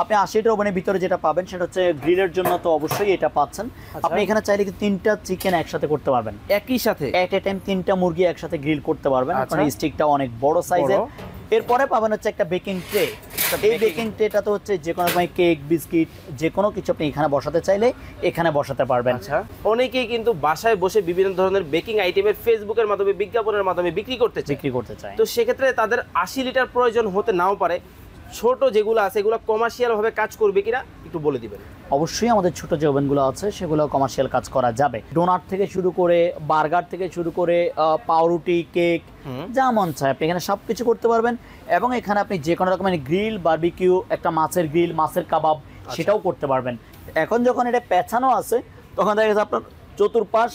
আপনি 80 লিটার ওভেনের ভিতরে যেটা পাবেন সেটা হচ্ছে গ্রিলের জন্য, তো অবশ্যই এটা পাচ্ছেন। আপনি এখানে চাইলে কি 3টা চিকেন একসাথে করতে পারবেন, একই সাথে এট এ টাইম 3টা মুরগি একসাথে গ্রিল করতে পারবেন। আপনার স্টিকটা অনেক বড় সাইজের। এরপরে পাবেন হচ্ছে একটা বেকিং ট্রে। এই বেকিং ট্রেটা তো হচ্ছে যে কোনো রকম কেক, বিস্কিট, যে কোনো কিছু আপনি এখানে বসাতে চাইলে এখানে বসাতে পারবেন। আচ্ছা, অনেকেই কিন্তু বাসায় বসে বিভিন্ন ধরনের বেকিং আইটেমের ফেসবুকের মাধ্যমে, বিজ্ঞাপনের মাধ্যমে বিক্রি করতে চায়। তো সেক্ষেত্রে তাদের 80 লিটার প্রয়োজন হতে নাও পারে। ছোট যেগুলো আছে এগুলো কমার্শিয়াল ভাবে কাজ করবে কিনা একটু বলে দিবেন। অবশ্যই আমাদের ছোট যে ওভেনগুলো আছে সেগুলো কমার্শিয়াল কাজ করা যাবে। ডোনাট থেকে শুরু করে, বার্গার থেকে শুরু করে, পাউরুটি, কেক, যা মন চায় আপনি এখানে সবকিছু করতে পারবেন। এবং এখানে আপনি যে কোনো রকমের গ্রিল, বারবিকিউ, একটা মাছের গ্রিল, মাছের কাবাব, সেটাও করতে পারবেন। এখন যখন এটা পেছানো আছে তখন দেখা যাচ্ছে আপনার চতুর্পাশ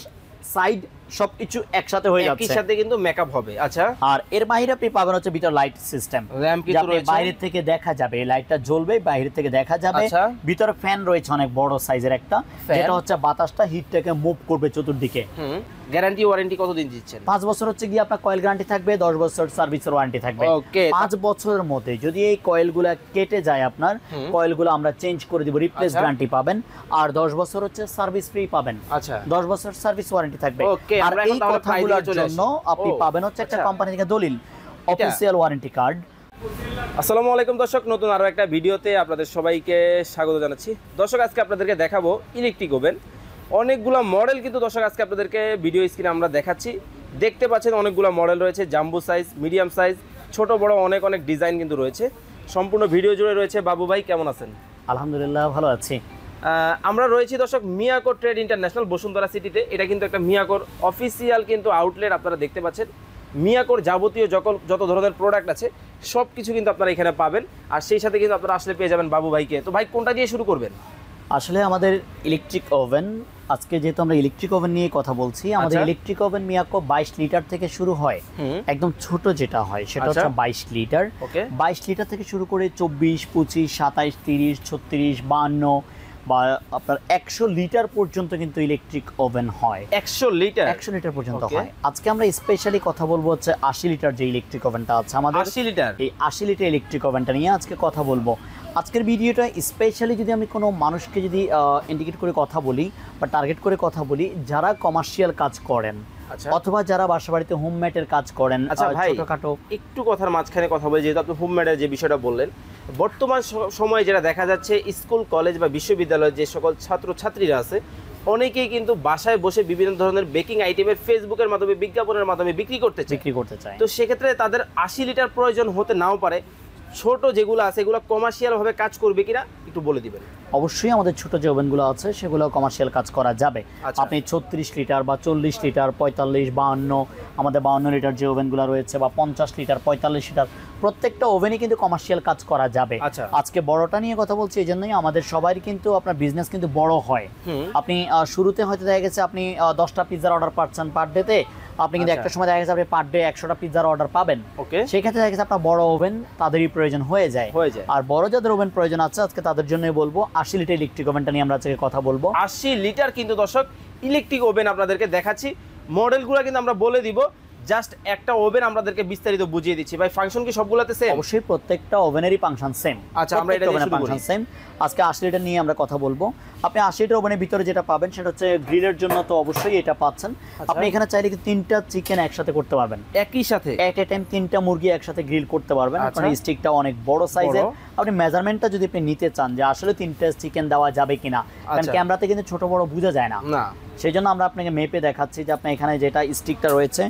সাইড সবকিছু একসাথে হয়ে যাচ্ছে, একই সাথে কিন্তু মেকআপ হবে। আচ্ছা, আর এর বাইরে আপনি পাবেন হচ্ছে ভিতর লাইট সিস্টেম, বাইরে থেকে দেখা যাবে, লাইটটা জ্বলবে, বাইরে থেকে দেখা যাবে। ভিতরে ফ্যান রয়েছে অনেক বড় সাইজের একটা, যেটা হচ্ছে বাতাসটা হিটটাকে মুভ করবে চতুর্দিকে। গ্যারান্টি ওয়ারেন্টি কতদিন দিচ্ছেন? 5 বছর হচ্ছে গিয়ে আপনার কয়েল গ্যারান্টি থাকবে, 10 বছর সার্ভিসের ওয়ারেন্টি থাকবে। 5 বছরের মধ্যে যদি এই কয়েলগুলো কেটে যায় আপনার, কয়েলগুলো আমরা চেঞ্জ করে দিব, রিপ্লেস গ্যারান্টি পাবেন। আর 10 বছর হচ্ছে সার্ভিস ফ্রি পাবেন। আচ্ছা, 10 বছর সার্ভিস ওয়ারেন্টি থাকবে। আর এই কথাগুলোর জন্য আপনি পাবেন হচ্ছে একটা কোম্পানি থেকে দলিল, অফিশিয়াল ওয়ারেন্টি কার্ড। আসসালামু আলাইকুম দর্শক, নতুন আরো একটা ভিডিওতে আপনাদের সবাইকে স্বাগত জানাচ্ছি। দর্শক, আজকে আপনাদেরকে দেখাবো ইলেকট্রিক ওভেন। অনেকগুলো মডেল কিন্তু দর্শক আজকে আপনাদেরকে ভিডিও স্ক্রিনে আমরা দেখাচ্ছি। দেখতে পাচ্ছেন অনেকগুলো মডেল রয়েছে, জাম্বো সাইজ, মিডিয়াম সাইজ, ছোট বড় অনেক ডিজাইন কিন্তু রয়েছে। সম্পূর্ণ ভিডিও জুড়ে রয়েছে। বাবু ভাই কেমন আছেন? আলহামদুলিল্লাহ ভালো আছি। আমরা রয়েছি দর্শক মিয়াকোর ট্রেড ইন্টারন্যাশনাল, বসুন্ধরা সিটিতে। এটা কিন্তু একটা মিয়াকোর অফিসিয়াল কিন্তু আউটলেট। আপনারা দেখতে পাচ্ছেন মিয়াকোর যাবতীয় যত ধরনের প্রোডাক্ট আছে সব কিছু কিন্তু আপনারা এখানে পাবেন। আর সেই সাথে কিন্তু আপনারা আসলে পেয়ে যাবেন বাবু ভাইকে। তো ভাই কোনটা দিয়ে শুরু করবেন? আসলে আমাদের ইলেকট্রিক ওভেন, আজকে যেহেতু আমরা ইলেকট্রিক ওভেন নিয়ে কথা বলছি, আমাদের ইলেকট্রিক ওভেন মিয়াকো 22 লিটার থেকে শুরু হয়। একদম ছোট যেটা হয় সেটা হচ্ছে 22 লিটার। 22 লিটার থেকে শুরু করে 24, 25, 27, 30, 36, 52 বা আপনার 100 লিটার পর্যন্ত কিন্তু ইলেকট্রিক ওভেন হয়। 100 লিটার পর্যন্ত হয়। আজকে আমরা স্পেশালি কথা বলবো হচ্ছে 80 লিটার যে ইলেকট্রিক ওভেনটা আছে আমাদের। 80 লিটার, এই 80 লিটার ইলেকট্রিক ওভেনটা নিয়ে আজকে কথা বলবো। আজকের ভিডিওটা স্পেশালি যদি আমি কোনো মানুষকে যদি ইন্ডিকেট করে কথা বলি বা টার্গেট করে কথা বলি, যারা কমার্শিয়াল কাজ করেন অথবা যারা বাসা বাড়িতে হোমমেডের কাজ করেন। আচ্ছা ভাই, ছোটখাটো একটু কথার মাঝখানে কথা বলি, যেহেতু আপনি হোমমেডের যে বিষয়টা বললেন, বর্তমান সময়ে যেটা দেখা যাচ্ছে স্কুল, কলেজ বা বিশ্ববিদ্যালয়ের যে সকল ছাত্রছাত্রীরা আছে অনেকেই কিন্তু বাসায় বসে বিভিন্ন ধরনের বেকিং আইটেমের ফেসবুকের মাধ্যমে, বিজ্ঞাপনের মাধ্যমে বিক্রি করতে চায়। তো সেক্ষেত্রে তাদের 80 লিটার প্রয়োজন হতে নাও পারে। ছোট যেগুলো আছে এগুলো কমার্শিয়াল ভাবে কাজ করবে কিনা একটু বলে দিবেন। অবশ্যই আমাদের ছোট যে ওভেনগুলো আছে সেগুলো কমার্শিয়াল কাজ করা যাবে। আপনি 36 লিটার বা 40 লিটার, 45, 52, আমাদের 52 লিটার যে ওভেনগুলো রয়েছে, বা 50 লিটার, 45 লিটার, প্রত্যেকটা ওভেনই কিন্তু কমার্শিয়াল কাজ করা যাবে। আজকে বড়টা নিয়ে কথা বলছি এই জন্যই, আমাদের সবারই কিন্তু আপনার বিজনেস কিন্তু বড় হয়। আপনি শুরুতে হয়তো দেখা গেছে আপনি 10টা পিৎজার অর্ডার পাচ্ছেন পার ডেতে, আপনি কিন্তু একটা সময় দেখা গেছে আপনি পার ডে 100টা পিৎজার অর্ডার পাবেন। সেই ক্ষেত্রে দেখা গেছে আপনার বড় ওভেন তাদেরই প্রয়োজন হয়ে যায়। আর বড় যাদের ওভেন প্রয়োজন আছে আজকে তাদের জন্যই বলবো 80 লিটার ইলেকট্রিক ওভেনটা নিয়ে আমরা আজকে কথা বলবো। 80 লিটার কিন্তু দর্শক ইলেকট্রিক ওভেন আপনাদেরকে দেখাচ্ছি। মডেলগুলো কিন্তু আমরা বলে দিব, জাস্ট একটা ওভেন আপনাদেরকে বিস্তারিত বুঝিয়ে দিচ্ছি। ভাই ফাংশন কি সবগুলোতে সেম? অবশ্যই প্রত্যেকটা ওভেনেরই ফাংশন সেম। আচ্ছা, আমরা এটা দিয়ে শুরু করি। সেম। আজকে 80 লিটার নিয়ে আমরা কথা বলবো। আপনি 80 লিটার ওভেনের ভিতরে যেটা পাবেন সেটা হচ্ছে গ্রিলের জন্য, তো অবশ্যই এটা পাচ্ছেন। আপনি এখানে চাইলে কি 3টা চিকেন একসাথে করতে পারবেন, একই সাথে এট এ টাইম 3টা মুরগি একসাথে গ্রিল করতে পারবেন। আপনার স্টিকটা অনেক বড় সাইজের। আপনি মেজারমেন্টটা যদি আপনি নিতে চান যে আসলে 3টা চিকেন দেওয়া যাবে কিনা, কারণ ক্যামেরাতে কিন্তু ছোট বড় বোঝা যায় না, সেই জন্য আমরা আপনাকে মেপে দেখাচ্ছি যে আপনি এখানে যেটা স্টিকটা রয়েছে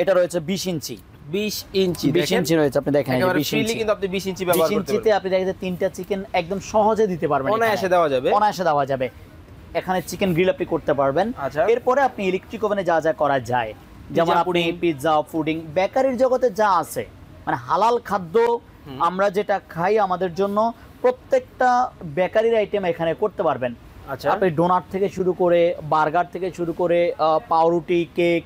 এটা রয়েছে 20 ইঞ্চি। 20 ইঞ্চি রয়েছে, আপনি দেখেন 20 ইঞ্চি, কিন্তু আপনি 20 ইঞ্চি ব্যবহার করতে পারবেন। 20 ইঞ্চিতে আপনি দেখেন 3টা চিকেন একদম সহজে দিতে পারবেন, অনায়াসে দেওয়া যাবে। এখানে চিকেন গ্রিল আপনি করতে পারবেন। এরপরে আপনি ইলেকট্রিক ওভেনে যা করা যায়, যেমন আপনি পিৎজা, ফুডিং, বেকারির জগতে যা আছে, মানে হালাল খাদ্য আমরা যেটা খাই আমাদের জন্য, প্রত্যেকটা বেকারির আইটেম এখানে করতে পারবেন। আপনি ডোনাট থেকে শুরু করে, বার্গার থেকে শুরু করে, পাউরুটি, কেক,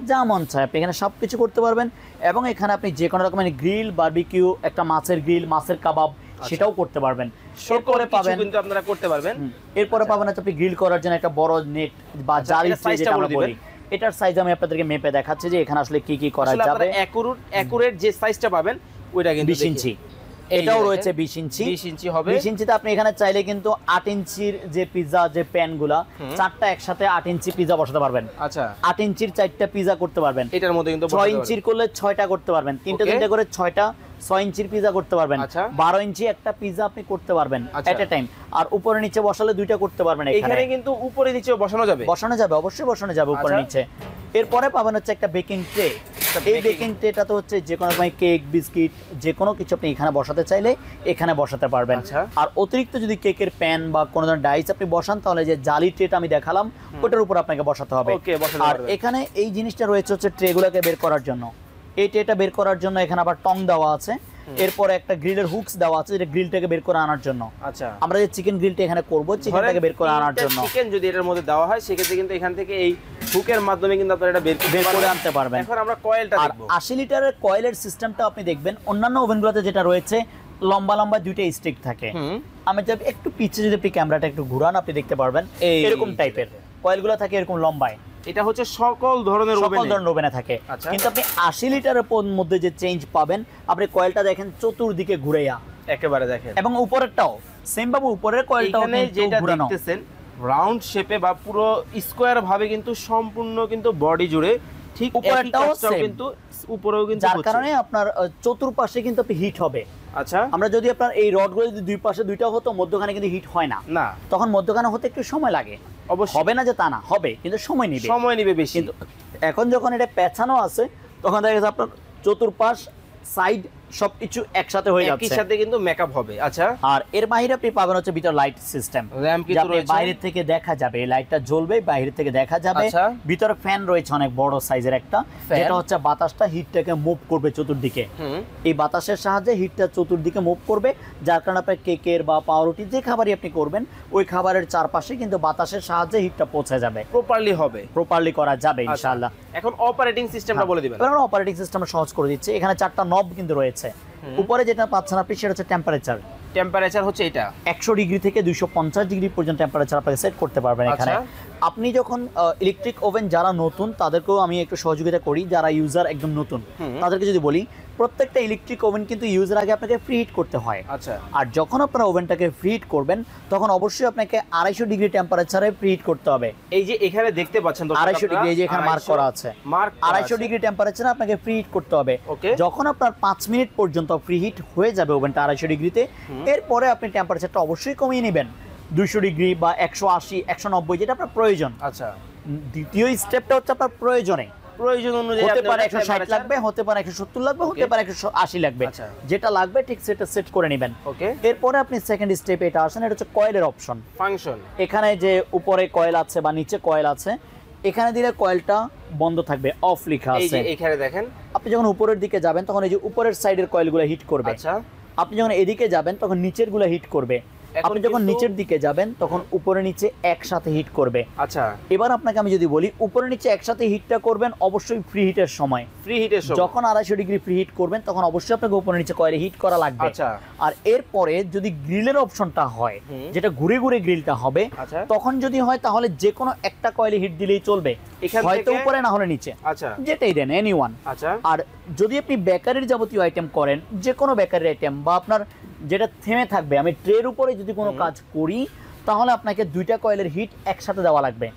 যা মন চায় আপনি এখানে সবকিছু করতে পারবেন। এবং এখানে আপনি যে কোনো রকমের গ্রিল, বারবিকিউ, একটা মাছের গ্রিল, মাছের কাবাব, সেটাও করতে পারবেন। এরপরে পাবেন কিন্তু আপনারা করতে পারবেন। এরপরে পাবেন আপনি গ্রিল করার জন্য একটা বড় নেট বা জালি, যেটা আমরা বলি, এটার সাইজ আমি আপনাদেরকে মেপে দেখাচ্ছি যে এখানে আসলে কি কি করা যাবে। অ্যাকুরেট যে সাইজটা পাবেন ওইটা কিন্তু 20 ইঞ্চি। এটাও রয়েছে 20 ইঞ্চি। 20 ইঞ্চি হবে। 20 ইঞ্চিতে আপনি এখানে চাইলে কিন্তু 8 ইঞ্চির যে পিজা যে প্যানগুলা, চারটা একসাথে 8 ইঞ্চি পিজা বসাতে পারবেন। আচ্ছা, 8 ইঞ্চির 4টা পিজা করতে পারবেন। এটার মধ্যে কিন্তু 6 ইঞ্চির করলে 6টা করতে পারবেন, তিনটা করে 6টা 6 ইঞ্চির পিজা করতে পারবেন। 12 ইঞ্চি একটা পিজা আপনি করতে পারবেন এট এ টাইম। আর উপরে নিচে বসালে দুইটা করতে পারবেন। এখানে কিন্তু উপরে নিচে বসানো যাবে, অবশ্যই বসানো যাবে উপরে নিচে। এরপরে পাবেন হচ্ছে একটা বেকিং ট্রে। এই বেকিং ট্রেটা তো হচ্ছে যে কোনো সময় কেক, বিস্কিট, যে কোনো কিছু আপনি এখানে বসাতে চাইলে এখানে বসাতে পারবেন। আর অতিরিক্ত যদি কেকের প্যান বা কোনো ধরনের ডাইস আপনি বসান, তাহলে যে জালি ট্রেটা আমি দেখালাম ওটার উপর আপনাকে বসাতে হবে। আর এখানে এই জিনিসটা রয়েছে হচ্ছে ট্রেগুলোকে বের করার জন্য। এই ট্রেটা বের করার জন্য এখানে আবার টং দেওয়া আছে। এরপরে একটা গ্রিলের হুকস দেওয়া আছে, যেটা গ্রিলটাকে বের করে আনার জন্য। আচ্ছা, আমরা যে চিকেন গ্রিলটা এখানে করব, চিকেনটাকে বের করে আনার জন্য। চিকেন যদি এটার মধ্যে দেওয়া হয় সেক্ষেত্রে কিন্তু এখান থেকে এই হুকের মাধ্যমে কিন্তু আপনারা এটা বের করে আনতে পারবেন। এখন আমরা কয়েলটা দেখব। 80 লিটারের কয়েলের সিস্টেমটা আপনি দেখবেন অন্যান্য ওভেনগুলোতে যেটা রয়েছে লম্বা লম্বা দুইটা স্টিক থাকে। আমি যদি একটু পিছিয়ে যদি আপনি ক্যামেরাটা একটু ঘুরান, আপনি দেখতে পারবেন এরকম টাইপের কয়েলগুলো থাকে, এরকম লম্বায়। এটা হচ্ছে সকল ধরনের ওভেনে থাকে। কিন্তু আপনি 80 লিটারের মধ্যে যে চেঞ্জ পাবেন, আপনি কয়েলটা দেখেন চতুর্দিকে ঘুরাইয়া একেবারে দেখেন, এবং উপরেরটাও সেম ভাবে উপরের কয়েলটাও যেটা দেখতেছেন রাউন্ড শেপে বা পুরো স্কয়ার ভাবে কিন্তু সম্পূর্ণ কিন্তু বডি জুড়ে ঠিক উপরেরটাও কিন্তু উপরেও কিন্তু, যার কারণে আপনার চতুর্পাশে কিন্তু হিট হবে। আচ্ছা, আমরা যদি আপনার এই রডগুলো যদি দুই পাশে দুইটা হতো, মধ্যখানে কিন্তু হিট হয় না। তখন মধ্যখানে হতে একটু সময় লাগে। অবশ্যই হবে না যে তা না, হবে, কিন্তু সময় নিবে বেশি। কিন্তু এখন যখন এটা পেঁচানো আছে, তখন দেখা যাচ্ছে আপনার চতুর্পাশ সাইড সবকিছু একসাথে হয়ে যাচ্ছে, একই সাথে কিন্তু মেকআপ হবে। আচ্ছা, আর এর বাইরে আপনি পাবেন হচ্ছে ভিতর লাইট সিস্টেম, বাইরে থেকে দেখা যাবে, এই লাইটটা জ্বলবে, বাইরে থেকে দেখা যাবে। ভিতরে ফ্যান রয়েছে অনেক বড় সাইজের একটা, যেটা হচ্ছে বাতাসটা হিটটাকে মুভ করবে চতুর্দিকে। এই বাতাসের সাহায্যে হিটটা চতুর্দিকে মুভ করবে, যার কারণে আপনার কেকের বা পাউরুটি যে খাবারই আপনি করবেন, ওই খাবারের চারপাশে কিন্তু বাতাসের সাহায্যে হিটটা পৌঁছে যাবে, প্রপারলি করা যাবে ইনশাআল্লাহ। এখন অপারেটিং সিস্টেমটা বলে দিবেন। আমরা অপারেটিং সিস্টেমটা সহজ করে দিচ্ছি। এখানে 4টা নব কিন্তু রয়েছে। উপরে যেটা পাচ্ছেন আপনি, সেটা হচ্ছে টেম্পারেচার হচ্ছে এটা 100 ডিগ্রি থেকে 250 ডিগ্রি পর্যন্ত টেম্পারেচার আপনাকে সেট করতে পারবেন এখানে। আপনি যখন ইলেকট্রিক ওভেন যারা নতুন, তাদেরকেও আমি একটু সহযোগিতা করি। যারা ইউজার একদম নতুন, তাদেরকে যদি বলি, প্রত্যেকটা ইলেকট্রিক ওভেন কিন্তু ইউজের আগে আপনাকে ফ্রি হিট করতে হয়। আচ্ছা, আর যখন আপনারা ওভেনটাকে ফ্রি হিট করবেন, তখন অবশ্যই আপনাকে 250 ডিগ্রি টেম্পারেচারে ফ্রি হিট করতে হবে। এই যে এখানে দেখতে পাচ্ছেন 250 ডিগ্রি, এই যে এখানে মার্ক করা আছে, 250 ডিগ্রি টেম্পারেচারে আপনাকে ফ্রি হিট করতে হবে। যখন আপনার 5 মিনিট পর্যন্ত ফ্রি হিট হয়ে যাবে ওভেনটা 250 ডিগ্রিতে, এরপরে আপনি টেম্পারেচারটা অবশ্যই কমিয়ে নেবেন 200 ডিগ্রি বা 180, 190, যেটা আপনার প্রয়োজন। আচ্ছা, দ্বিতীয় স্টেপটা হচ্ছে আপনার প্রয়োজন অনুযায়ী হতে পারে 160 লাগবে, হতে পারে 170 লাগবে, হতে পারে 180 লাগবে, যেটা লাগবে ঠিক সেটা সেট করে নেবেন। এরপরে আপনি সেকেন্ড স্টেপে এটা আসেন, এটা হচ্ছে কয়েলের অপশন, ফাংশন। এখানে যে উপরে কয়েল আছে বা নিচে কয়েল আছে, এখানে দিলে কয়েলটা বন্ধ থাকবে, অফ লেখা আছে। এখানে দেখেন, আপনি যখন উপরের দিকে যাবেন, তখন এই যে উপরের সাইডের কয়েলগুলো হিট করবে। আচ্ছা, আপনি যখন এদিকে যাবেন, তখন নিচের গুলো হিট করবে। আপনি যখন নিচের দিকে যাবেন, তখন উপরে নিচে একসাথে হিট করবে। আচ্ছা, এবার আপনাকে আমি যদি বলি, উপরে নিচে একসাথে হিটটা করবেন অবশ্যই ফ্রি হিটের সময়। যখন 250 ডিগ্রি ফ্রি হিট করবেন, তখন অবশ্যই আপনাকে উপরে নিচে কয়েলে হিট করা লাগবে। আর এরপরে যদি গ্রিলের অপশনটা হয়, যেটা ঘুরে ঘুরে গ্রিলটা হবে, তখন যদি হয় তাহলে যে কোনো একটা কয়েলে হিট দিলেই চলবে, হয়তো উপরে না হলে নিচে, যেটাই দেন, এনিওয়ান। আর যদি আপনি বেকারির যাবতীয় আইটেম করেন, যে কোনো বেকারির আইটেম, বা আপনার যেটা থেমে থাকবে, আমি ট্রের উপরে যদি কোনো কাজ করি, তাহলে আপনাকে 2টা কয়েলের হিট একসাথে দেওয়া লাগবে,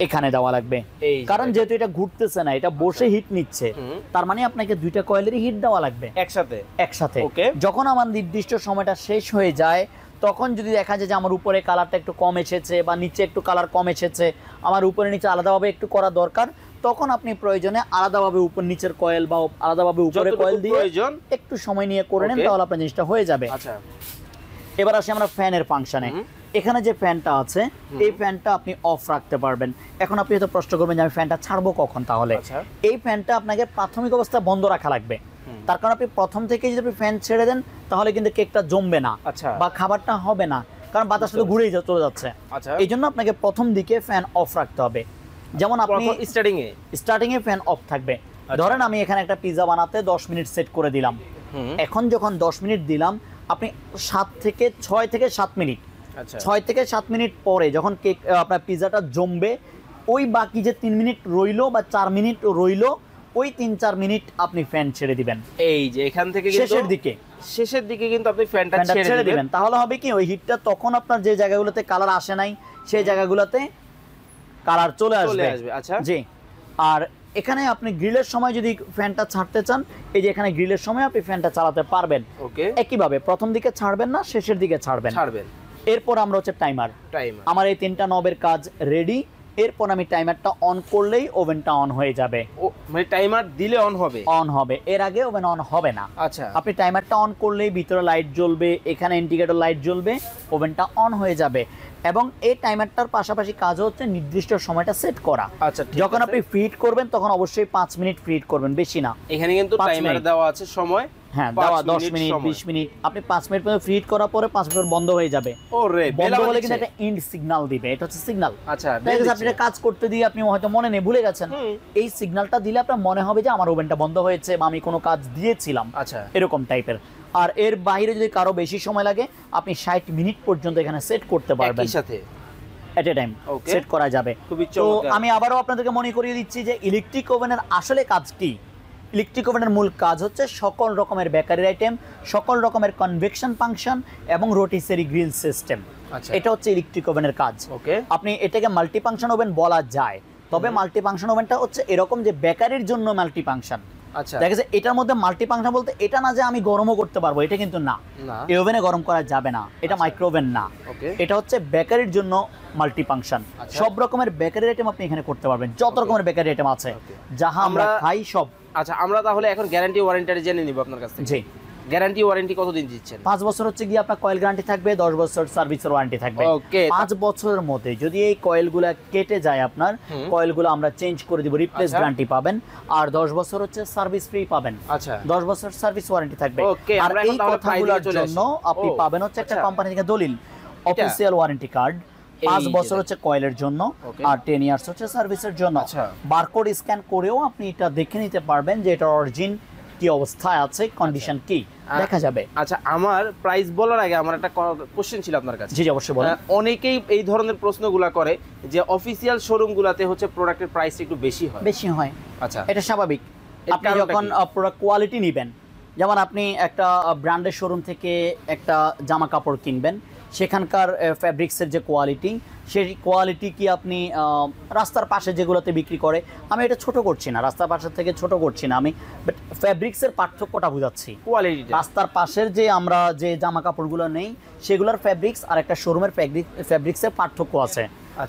এখানে দেওয়া লাগবে। কারণ যেহেতু এটা ঘুরতেছে না, এটা বসে হিট নিচ্ছে, তার মানে আপনাকে 2টা কয়েলের হিট দেওয়া লাগবে একসাথে। যখন আমার নির্দিষ্ট সময়টা শেষ হয়ে যায়, তখন যদি দেখা যায় যে আমার উপরে কালারটা একটু কম এসেছে বা নিচে একটু কালার কম এসেছে, আমার উপরে নিচে আলাদাভাবে একটু করা দরকার, তখন আপনি প্রয়োজনে আলাদাভাবে উপর নিচের কয়েল বা আলাদাভাবে উপরে কয়েল দিয়ে একটু সময় নিয়ে করে নেন, তাহলে আপনার জিনিসটা হয়ে যাবে। এবার আসি আমরা ফ্যানের ফাংশনে। এখানে যে ফ্যানটা আছে, এই ফ্যানটা আপনি অফ রাখতে পারবেন। এখন আপনি হয়তো প্রশ্ন করবেন যে আমি ফ্যানটা ছাড়বো কখন, তাহলে এই ফ্যানটা আপনাকে প্রাথমিক অবস্থায় বন্ধ রাখা লাগবে। তার কারণ আপনি প্রথম থেকে যদি আপনি ফ্যান ছেড়ে দেন, তাহলে কিন্তু কেকটা জমবে না বা খাবারটা হবে না, কারণ বাতাসটা তো ঘুরেই চলে যাচ্ছে। এই জন্য আপনাকে প্রথম দিকে ফ্যান অফ রাখতে হবে। যেমন আপনি স্টার্টিং এ ফ্যান অফ থাকবে। ধরেন আমি এখানে একটা পিৎজা বানাতে 10 মিনিট সেট করে দিলাম। এখন যখন 10 মিনিট দিলাম, আপনি 6 থেকে 7 মিনিট, 6 থেকে 7 মিনিট পরে যখন কেক আপনার পিৎজাটা জমবে, ওই বাকি যে 3 মিনিট রইলো বা 4 মিনিট রইলো, ওই 3-4 মিনিট আপনি ফ্যান ছেড়ে দিবেন। এই যে এখান থেকে কিন্তু শেষের দিকে কিন্তু আপনি ফ্যানটা ছেড়ে দিবেন। তাহলে হবে কি, ওই হিটটা তখন আপনার যে জায়গাগুলোতে কালার আসে নাই সেই জায়গাগুলোতে কালার চলে আসবে। আচ্ছা জি। আর এখানে আপনি গ্রিলের সময় যদি ফ্যানটা ছাড়তে চান, এই যে এখানে গ্রিলের সময় আপনি ফ্যানটা চালাতে পারবেন। ওকে। একইভাবে প্রথম দিকে ছাড়বেন না, শেষের দিকে ছাড়বেন। এরপর আমরা হচ্ছে টাইমার। আমার এই 3টা নবের কাজ রেডি। এরপর আমি টাইমারটা অন করলেই ওভেনটা অন হয়ে যাবে। মানে টাইমার দিলে অন হবে, এর আগে ওভেন অন হবে না। আচ্ছা, আপনি টাইমারটা অন করলেই ভিতরে লাইট জ্বলবে, এখানে ইন্ডিকেটর লাইট জ্বলবে, ওভেনটা অন হয়ে যাবে। এবং এই টাইমারটার পাশাপাশি কাজ হচ্ছে নির্দিষ্ট সময়টা সেট করা। আচ্ছা, যখন আপনি ফ্রিড করবেন তখন অবশ্যই 5 মিনিট ফ্রিড করবেন, বেশি না। এখানে কিন্তু টাইমার দেওয়া আছে সময়, হ্যাঁ দেওয়া 10 মিনিট 20 মিনিট। আপনি 5 মিনিট পর্যন্ত ফ্রিড করার পরে 5 মিনিট বন্ধ হয়ে যাবে। ওরে, বন্ধ হলে কিন্তু একটা এন্ড সিগন্যাল দিবে, এটা হচ্ছে সিগন্যাল। আচ্ছা, আপনি কাজ করতে দিয়ে আপনি হয়তো মনে নেই, ভুলে গেছেন, এই সিগন্যালটা দিলে আপনার মনে হবে যে আমার ওভেনটা বন্ধ হয়েছে বা আমি কোনো কাজ দিয়েছিলাম। আচ্ছা, এরকম টাইপের। আর এর বাইরে যদি কারো বেশি সময় লাগে, আপনি 60 মিনিট পর্যন্ত এখানে সেট করতে পারবেন, একই সাথে এট এ টাইম সেট করা যাবে। তো আমি আবারও আপনাদেরকে মনে করিয়ে দিচ্ছি যে ইলেকট্রিক ওভেনের আসলে কাজ কি। ইলেকট্রিক ওভেনের মূল কাজ হচ্ছে সকল রকমের বেকারি আইটেম, সকল রকমের কনভেকশন ফাংশন এবং রোটিসেরি গ্রিল সিস্টেম। এটা হচ্ছে ইলেকট্রিক ওভেনের কাজ। আপনি এটাকে মাল্টিফাংশন ওভেন বলা যায়, তবে মাল্টিফাংশন ওভেনটা হচ্ছে এরকম যে বেকারির জন্য মাল্টিফাংশন। আচ্ছা, দেখা যাচ্ছে এটার মধ্যে মাল্টিফাংশন বলতে এটা না যে আমি গরমও করতে পারবো, এটা কিন্তু না। এই ওভেনে গরম করা যাবে না, এটা মাইক্রো ওভেন না। এটা হচ্ছে বেকারির জন্য মাল্টিফাংশন। সব রকমের বেকারি আইটেম আপনি এখানে করতে পারবেন, যত রকমের বেকারি আইটেম আছে যাহা আমরা খাই সব। আচ্ছা, আমরা তাহলে এখন গ্যারান্টি ওয়ারেন্টি জেনে নিব আপনার কাছ থেকে। জি। গ্যারান্টি ওয়ারেন্টি কতদিন দিচ্ছেন? 5 বছর হচ্ছে গিয়ে আপনার কয়েল গ্যারান্টি থাকবে, 10 বছর সার্ভিসের ওয়ারেন্টি থাকবে। 5 বছরের মধ্যে যদি এই কয়েলগুলো কেটে যায় আপনার, কয়েলগুলো আমরা চেঞ্জ করে দিব, রিপ্লেস গ্যারান্টি পাবেন। আর 10 বছর হচ্ছে সার্ভিস ফ্রি পাবেন। আচ্ছা, 10 বছর সার্ভিস ওয়ারেন্টি থাকবে। আর এই কথাগুলোর জন্য আপনি পাবেন হচ্ছে একটা কোম্পানি থেকে দলিল, অফিশিয়াল ওয়ারেন্টি কার্ড। 5 বছর হচ্ছে কয়েলের জন্য, আর 10 ইয়ার্স হচ্ছে সার্ভিসের জন্য। বারকোড স্ক্যান করেও আপনি এটা দেখে নিতে পারবেন যে এটা অরিজিন কি অবস্থায় আছে, কন্ডিশন কি দেখা যাবে। আচ্ছা, আমার প্রাইস বলার আগে আমার একটা কোশ্চেন ছিল আপনার কাছে। জি অবশ্যই বলেন। অনেকেই এই ধরনের প্রশ্নগুলো করে যে অফিশিয়াল শোরুমগুলোতে হচ্ছে প্রোডাক্টের প্রাইস একটু বেশি হয়। আচ্ছা, এটা স্বাভাবিক। আপনি যখন প্রোডাক্ট কোয়ালিটি নেবেন, যেমন আপনি একটা ব্র্যান্ডের শোরুম থেকে একটা জামা কাপড় কিনবেন, সেখানকার ফ্যাব্রিক্সের যে কোয়ালিটি, সেই কোয়ালিটি কি আপনি রাস্তার পাশে যেগুলোতে বিক্রি করে, আমি এটা ছোট করছি না, রাস্তার পাশের থেকে ছোট করছি না আমি, বাট ফ্যাব্রিক্সের পার্থক্যটা বুঝাচ্ছি। কোয়ালিটি রাস্তার পাশের যে আমরা যে জামা কাপড়গুলো নেই সেগুলোর ফ্যাব্রিক্স আর একটা শোরুমের ফ্যাব্রিক্সের পার্থক্য আছে।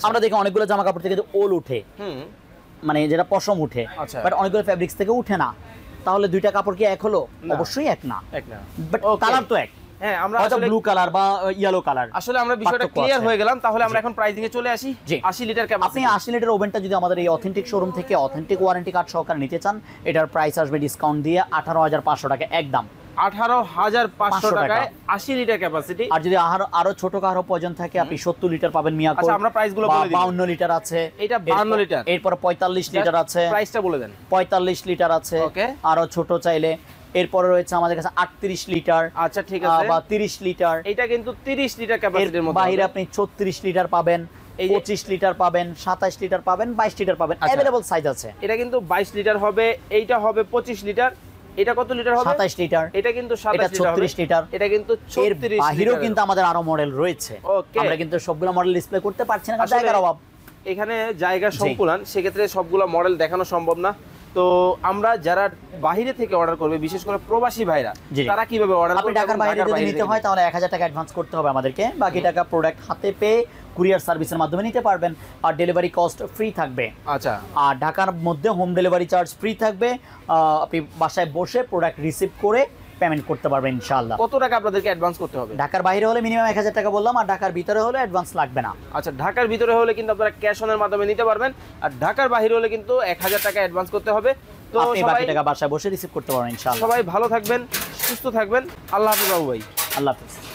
আমরা দেখি অনেকগুলো জামা কাপড় থেকে ওল উঠে, মানে যেটা পশম উঠে, বাট অনেকগুলো ফ্যাব্রিক্স থেকে উঠে না। তাহলে দুইটা কাপড় কি এক হলো? অবশ্যই এক না, বাট কালার তো এক। হ্যাঁ, আমরা আসলে ব্লু কালার বা ইয়েলো কালার। আসলে আমরা বিষয়টা ক্লিয়ার হয়ে গেলাম। তাহলে আমরা এখন প্রাইসিং এ চলে আসি। 80 লিটার ক্যাপাসিটি। আপনি 80 লিটার ওভেনটা যদি আমাদের এই অথেন্টিক শোরুম থেকে অথেন্টিক ওয়ারেন্টি কার্ড সহকারে নিতে চান, এটার প্রাইস আসবে ডিসকাউন্ট দিয়ে 18,500 টাকা একদম। 18,500 টাকায় 80 লিটার ক্যাপাসিটি। আর যদি আরো ছোট কারো প্রয়োজন থাকে, আপনি 70 লিটার পাবেন মিয়াকো। আচ্ছা, আমরা প্রাইসগুলো বলে দিই। 52 লিটার আছে, এটা 52 লিটার। এরপর 45 লিটার আছে, প্রাইসটা বলে দেন। 45 লিটার আছে, আরো ছোট চাইলে। এরপরে রয়েছে আমাদের কাছে 38 লিটার। আচ্ছা, ঠিক আছে, বা 30 লিটার। এটা কিন্তু 30 লিটার ক্যাপাসিটির মধ্যে। বাইরে আপনি 34 লিটার পাবেন, 25 লিটার পাবেন, 27 লিটার পাবেন, 22 লিটার পাবেন, अवेलेबल সাইজ আছে। এটা কিন্তু 22 লিটার হবে, এইটা হবে 25 লিটার। এটা কত লিটার হবে? 27 লিটার। এটা কিন্তু 27 লিটার হবে। 36 লিটার। এটা কিন্তু 36 লিটার। বাহিরেও কিন্তু আমাদের আরো মডেল রয়েছে, আমরা কিন্তু সবগুলো মডেল ডিসপ্লে করতে পারছি না, কারণ জায়গার অভাব। এখানে জায়গা সংকুলান, সেক্ষেত্রে সবগুলো মডেল দেখানো সম্ভব না। তো আমরা যারা বাইরে থেকে অর্ডার করবে, বিশেষ করে প্রবাসী ভাইরা, তারা কিভাবে অর্ডার করবে? আপনি ঢাকার বাইরে যদি নিতে হয় তাহলে 1000 টাকা অ্যাডভান্স করতে হবে আমাদেরকে, বাকি টাকা প্রোডাক্ট হাতে পেয়ে কুরিয়ার সার্ভিসের মাধ্যমে নিতে পারবেন, আর ডেলিভারি কস্ট ফ্রি থাকবে। আচ্ছা, আর ঢাকার মধ্যে হোম ডেলিভারি চার্জ ফ্রি থাকবে। আপনি বাসায় বসে প্রোডাক্ট রিসিভ করে পেমেন্ট করতে পারবেন ইনশাআল্লাহ। কত টাকা আপনাদেরকে অ্যাডভান্স করতে হবে? ঢাকার বাইরে হলে মিনিমাম 1000 টাকা বললাম, আর ঢাকার ভিতরে হলে অ্যাডভান্স লাগবে না। আচ্ছা, ঢাকার ভিতরে হলে কিন্তু আপনারা ক্যাশ অনের মাধ্যমে নিতে পারবেন, আর ঢাকার বাইরে হলে কিন্তু 1000 টাকা অ্যাডভান্স করতে হবে। তো আপনি বাকি টাকা বাসায় বসে রিসিভ করতে পারবেন ইনশাআল্লাহ। সবাই ভালো থাকবেন, সুস্থ থাকবেন। আল্লাহ হাফেজ বাবু ভাই। আল্লাহ হাফেজ।